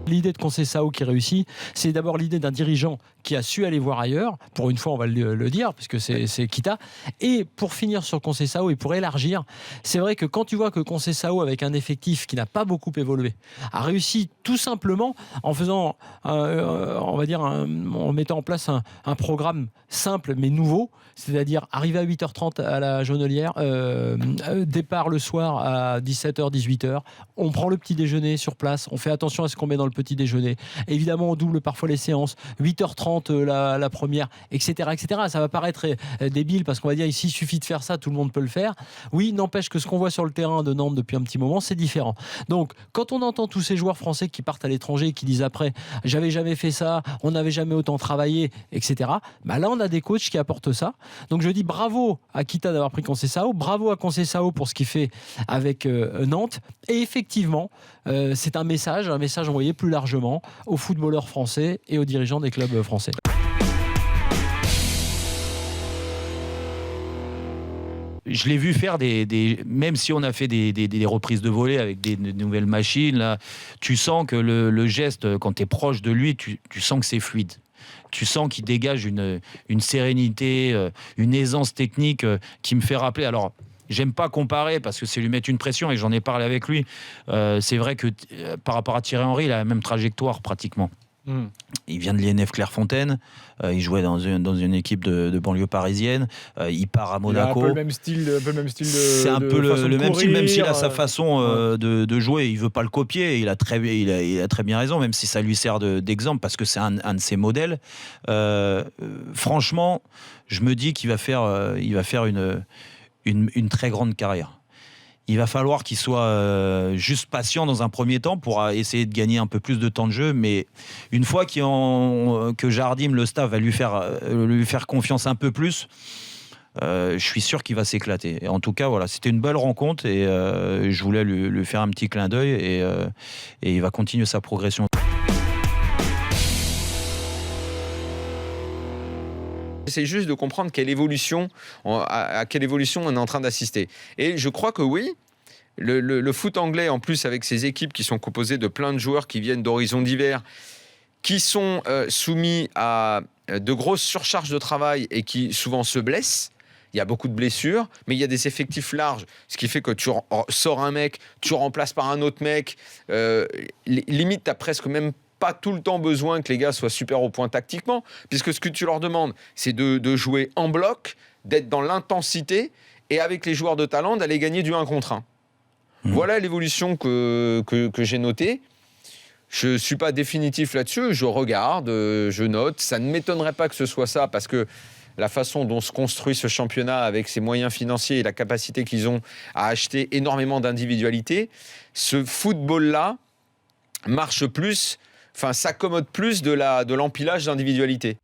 L'idée de Conceição qui réussit, c'est d'abord l'idée d'un dirigeant qui a su aller voir ailleurs. Pour une fois, on va le dire, parce que c'est Kita. Et pour finir sur Conceição et pour élargir, c'est vrai que quand tu vois que Conceição, avec un effectif qui n'a pas beaucoup évolué, a réussi tout simplement en faisant, on va dire, en mettant en place un programme simple mais nouveau, c'est-à-dire arriver à 8h30 à la Jaunelière, départ le soir à 17h, 18h, on prend le petit déjeuner sur place, on fait attention à ce qu'on met dans le petit déjeuner. Évidemment, on double parfois les séances, 8h30 la première, etc., etc. Ça va paraître débile parce qu'on va dire ici, il suffit de faire ça, tout le monde peut le faire. Oui, n'empêche que ce qu'on voit sur le terrain de Nantes depuis un petit moment, c'est différent. Donc, quand on entend tous ces joueurs français qui partent à l'étranger et qui disent après, j'avais jamais fait ça, on n'avait jamais autant travaillé, etc., bah là, on a des coachs qui apportent ça. Donc, je dis bravo à Kita d'avoir pris Conceição, bravo à Conceição pour ce qu'il fait avec Nantes. Et effectivement, c'est un message envoyé plus largement aux footballeurs français et aux dirigeants des clubs français. Je l'ai vu faire même si on a fait des reprises de volée avec des nouvelles machines, là, tu sens que le geste, quand tu es proche de lui, tu sens que c'est fluide. Tu sens qu'il dégage une sérénité, une aisance technique qui me fait rappeler. Alors, j'aime pas comparer parce que c'est lui mettre une pression et j'en ai parlé avec lui. C'est vrai que par rapport à Thierry Henry, il a la même trajectoire pratiquement. Il vient de l'INF Clairefontaine, il jouait dans une équipe de banlieue parisienne, il part à Monaco. Il a un peu le même style c'est un peu le même style, même s'il a sa façon de jouer, il veut pas le copier, il a très bien raison, même si ça lui sert d'exemple parce que c'est un de ses modèles. Franchement, je me dis qu'il va faire une très grande carrière. Il va falloir qu'il soit juste patient dans un premier temps pour essayer de gagner un peu plus de temps de jeu. Mais une fois que Jardim, le staff, va lui faire confiance un peu plus, je suis sûr qu'il va s'éclater. Et en tout cas, voilà, c'était une belle rencontre et je voulais lui faire un petit clin d'œil et il va continuer sa progression. J'essaie juste de comprendre à quelle évolution on est en train d'assister. Et je crois que oui, le foot anglais, en plus avec ses équipes qui sont composées de plein de joueurs qui viennent d'horizons divers, qui sont soumis à de grosses surcharges de travail et qui souvent se blessent. Il y a beaucoup de blessures, mais il y a des effectifs larges, ce qui fait que tu sors un mec, tu remplaces par un autre mec. Limite, tu n'as presque même pas tout le temps besoin que les gars soient super au point tactiquement, puisque ce que tu leur demandes, c'est de jouer en bloc, d'être dans l'intensité, et avec les joueurs de talent, d'aller gagner du 1 contre 1. Voilà l'évolution que j'ai notée. Je ne suis pas définitif là-dessus, je regarde, je note. Ça ne m'étonnerait pas que ce soit ça, parce que la façon dont se construit ce championnat avec ses moyens financiers et la capacité qu'ils ont à acheter énormément d'individualités, ce football-là marche plus, s'accommode plus de l'empilage d'individualités.